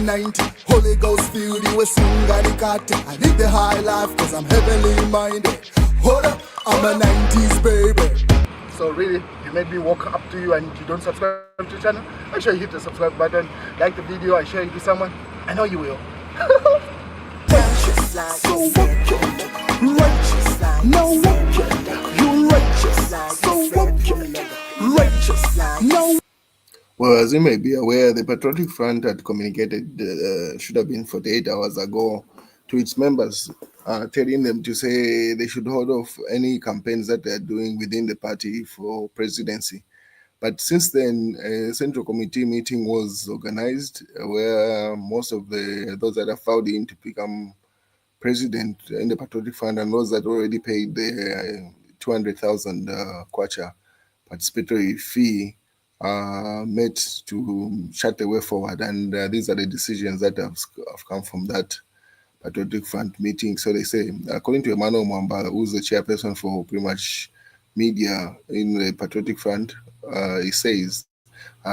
90. Holy Ghost filled, you will sing Ganikate. I live the high life cause I'm heavenly minded. Hold up, I'm a 90s baby. So really, you made me walk up to you and you don't subscribe to the channel, make sure you hit the subscribe button, like the video and share it with someone. I know you will. So wicked, righteous, no wicked, you righteous, so wicked, righteous, no. Well, as you may be aware, the Patriotic Front had communicated, should have been 48 hours ago, to its members, telling them to say they should hold off any campaigns that they are doing within the party for presidency. But since then, a Central Committee meeting was organized where most of those that have filed in to become president in the Patriotic Fund and those that already paid the 200,000 kwacha participatory fee met to chart the way forward. And these are the decisions that have come from that Patriotic Front meeting. So they say, according to Emmanuel Mwamba, who's the chairperson for pretty much media in the Patriotic Front, he says,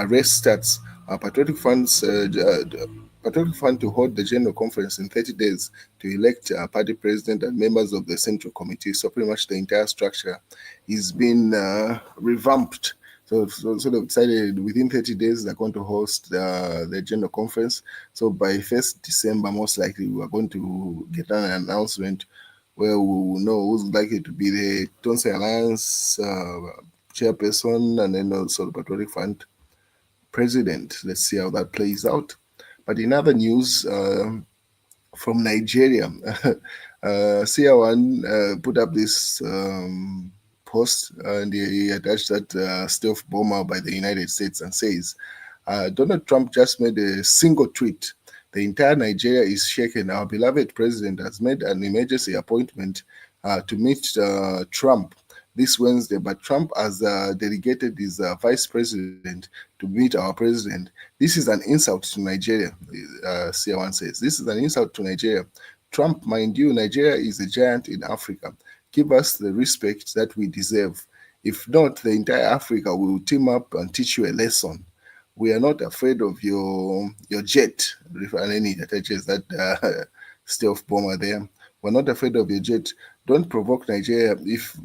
race starts. Patriotic Fund to hold the General Conference in 30 days to elect a party president and members of the Central Committee. So pretty much the entire structure is being revamped. So they've decided within 30 days they're going to host the General Conference. So by 1st December, most likely, we are going to get an announcement where we will know who's likely to be the Tonse Alliance chairperson and then also the Patriotic Front president. Let's see how that plays out. But in other news from Nigeria, CR1 put up this post and he attached that stealth bomber by the United States and says, Donald Trump just made a single tweet. The entire Nigeria is shaken. Our beloved president has made an emergency appointment to meet Trump this Wednesday, but Trump has delegated his vice president to meet our president. This is an insult to Nigeria, CR1 says. This is an insult to Nigeria. Trump, mind you, Nigeria is a giant in Africa. Give us the respect that we deserve. If not, the entire Africa will team up and teach you a lesson. We are not afraid of your jet, and any that touches that stealth bomber there. We're not afraid of your jet. Don't provoke Nigeria. If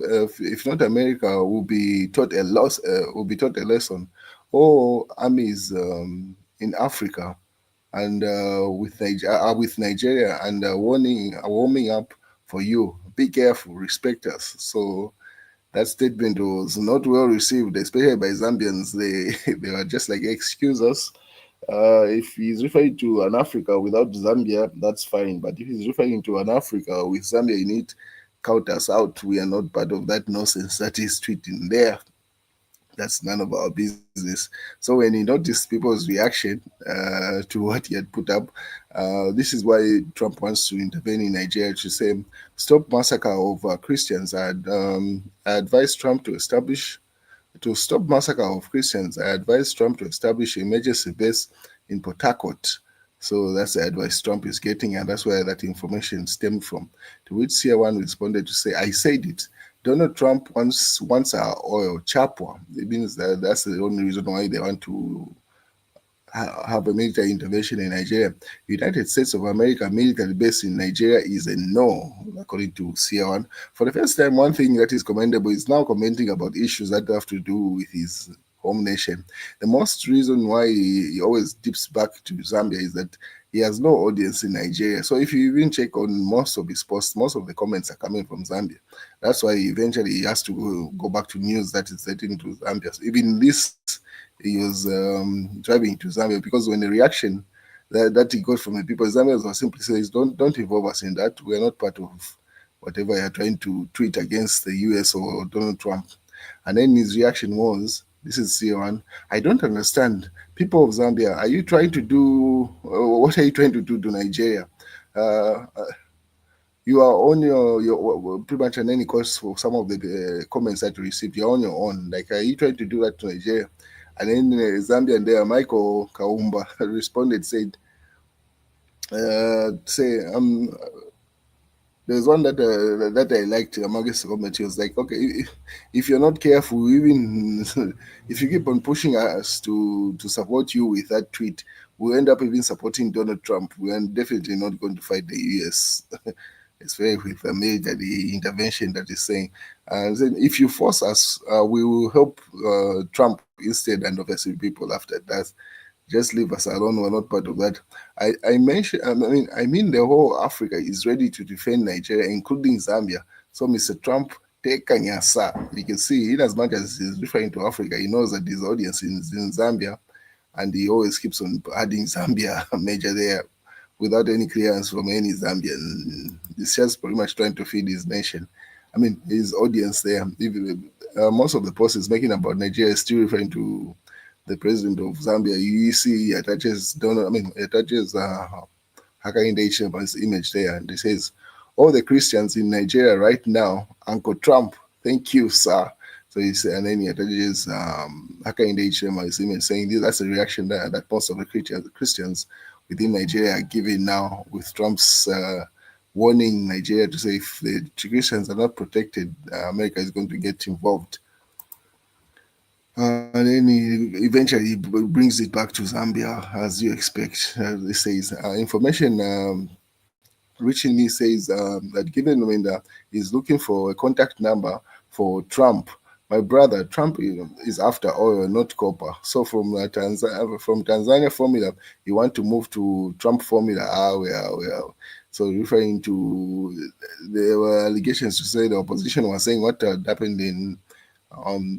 not, America will be taught a lesson. All armies in Africa and with Nigeria and warming up for you. Be careful. Respect us. So that statement was not well received, especially by Zambians. They were just like, excuse us. If he's referring to an Africa without Zambia, that's fine. But if he's referring to an Africa with Zambia in it, count us out. We are not part of that nonsense that is tweeting there. That's none of our business. So when he noticed people's reaction to what he had put up, this is why Trump wants to intervene in Nigeria to say, stop massacre of Christians. I advised Trump to stop massacre of Christians. I advised Trump to establish an emergency base in Port Harcourt. So that's the advice Trump is getting, and that's where that information stemmed from. To which CR1 responded to say, I said it. Donald Trump wants our oil, Chapwa. It means that's the only reason why they want to have a military intervention in Nigeria. United States of America military base in Nigeria is a no, according to CR1. For the first time, one thing that is commendable is now commenting about issues that have to do with his home nation. The most reason why he always dips back to Zambia is that he has no audience in Nigeria. So if you even check on most of his posts, most of the comments are coming from Zambia. That's why eventually he has to go back to news that is setting to Zambia. So even this, he was driving to Zambia because when the reaction that he got from the people, Zambians were simply says, don't involve us in that. We are not part of whatever you're trying to tweet against the US or Donald Trump. And then his reaction was, this is CR1, I don't understand. People of Zambia, are you trying to do, what are you trying to do to Nigeria? You are on your pretty much on any course for some of the comments that you received. You're on your own. Like, are you trying to do that to Nigeria? And then Zambian there, Michael Kaumba responded, said, the there's one that I liked among the comment. He was like, okay, if you're not careful, even if you keep on pushing us to support you with that tweet, we'll end up even supporting Donald Trump. We are definitely not going to fight the US. It's very with the intervention that is saying. And then if you force us, we will help Trump instead, and obviously people after that. Just leave us alone. We're not part of that. I mentioned. I mean, the whole Africa is ready to defend Nigeria, including Zambia. So, Mr. Trump, take Kanyasa. You can see, in as much as he's referring to Africa, he knows that his audience is in Zambia, and he always keeps on adding Zambia major there without any clearance from any Zambian. He's just pretty much trying to feed his nation. I mean, his audience there. Most of the posts he's making about Nigeria is still referring to the president of Zambia. You see, he attaches Donald. I mean, he attaches Hakainde Hichilema's image there, and he says, "All the Christians in Nigeria right now, Uncle Trump, thank you, sir." So he said, and then he attaches Hakainde Hichilema's image, saying that's a reaction that most of the Christians within Nigeria are giving now with Trump's warning Nigeria to say if the Christians are not protected, America is going to get involved. And then he eventually brings it back to Zambia, as you expect. He says, information reaching me says that given when he's looking for a contact number for Trump, my brother, Trump is after oil, not copper. So from Tanzania formula, you want to move to Trump formula. Well. So referring to, there were allegations to say the opposition was saying what had happened in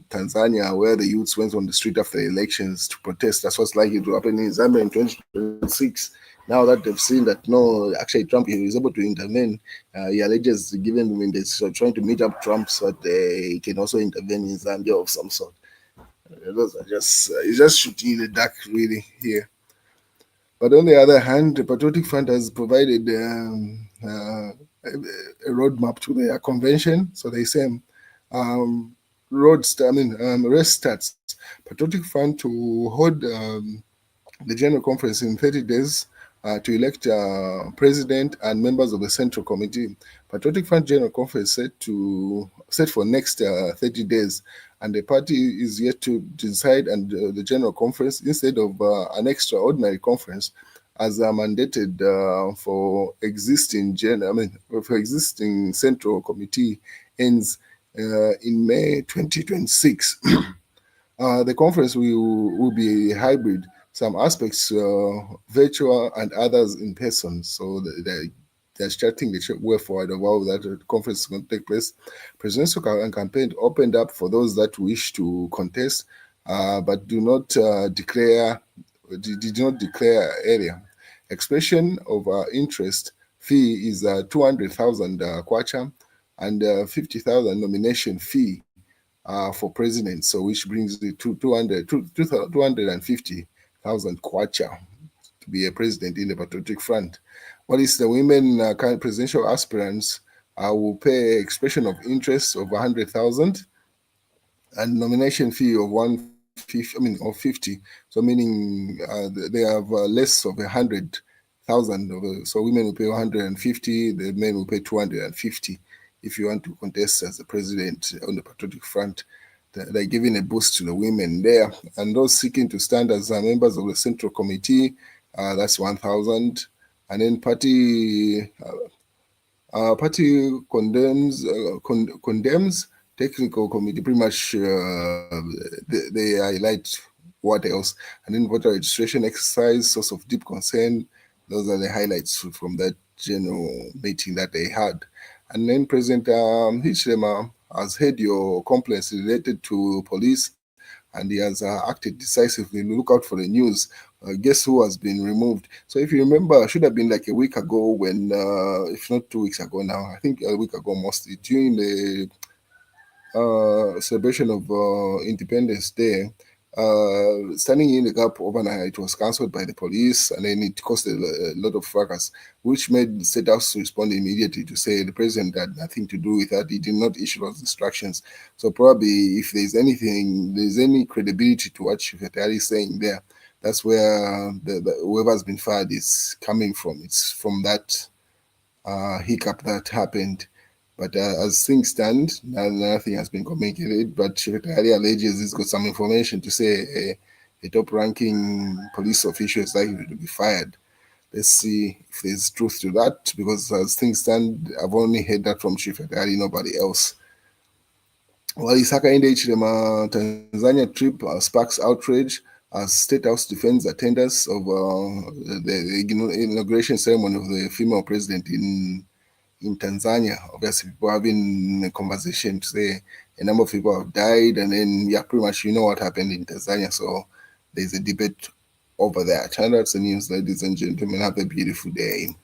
Tanzania, where the youths went on the street after the elections to protest. That's what's likely to happen in Zambia in 2026. Now that they've seen that no, actually Trump is able to intervene, he alleges, given when they're trying to meet up Trump so that he can also intervene in Zambia of some sort. Those are he's just shooting in the dark, really, here. But on the other hand, the Patriotic Front has provided a roadmap to their convention. So they say race starts. Patriotic Front to hold the General Conference in 30 days to elect president and members of the Central Committee. Patriotic Front General Conference set for next 30 days, and the party is yet to decide, and the General Conference, instead of an extraordinary conference, as mandated for existing Central Committee, ends in May 2026. The conference will be hybrid, some aspects virtual and others in person. So they're starting the way forward of how that conference is going to take place. Presidential campaign opened up for those that wish to contest, but did not declare area. Expression of interest fee is 200,000 kwacha, and 50,000 nomination fee for president, so which brings it to 250,000 kwacha to be a president in the Patriotic Front. What is the women presidential aspirants will pay expression of interest of 100,000 and nomination fee of 50. So meaning they have less of 100,000. So women will pay 150, the men will pay 250 if you want to contest as the president on the Patriotic Front. They're giving a boost to the women there. And those seeking to stand as members of the Central Committee, that's 1,000. And then party condemns technical committee. Pretty much they highlight what else. And then voter registration exercise, source of deep concern. Those are the highlights from that general meeting that they had. And then President Hichilema has heard your complaints related to police, and he has acted decisively. Look out for the news. Guess who has been removed? So if you remember, it should have been like a week ago when, if not 2 weeks ago now, I think a week ago mostly, during the celebration of Independence Day, standing in the gap overnight, it was cancelled by the police, and then it caused a lot of fracas, which made the State House to respond immediately to say the president had nothing to do with that. He did not issue those instructions. So probably if there's any credibility to what Shifetari is saying there, that's where whoever's been fired is coming from. It's from that hiccup that happened. But as things stand, nothing has been communicated. But Shekari alleges he's got some information to say a top-ranking police official is likely to be fired. Let's see if there's truth to that, because as things stand, I've only heard that from Chief Hatari, nobody else. While Hakainde Hichilema Tanzania trip sparks outrage as State House defends attendance of the inauguration ceremony of the female president in Tanzania. Obviously, people having a conversation to say a number of people have died, and then pretty much you know what happened in Tanzania. So there's a debate over that. And that's the news, ladies and gentlemen. Have a beautiful day.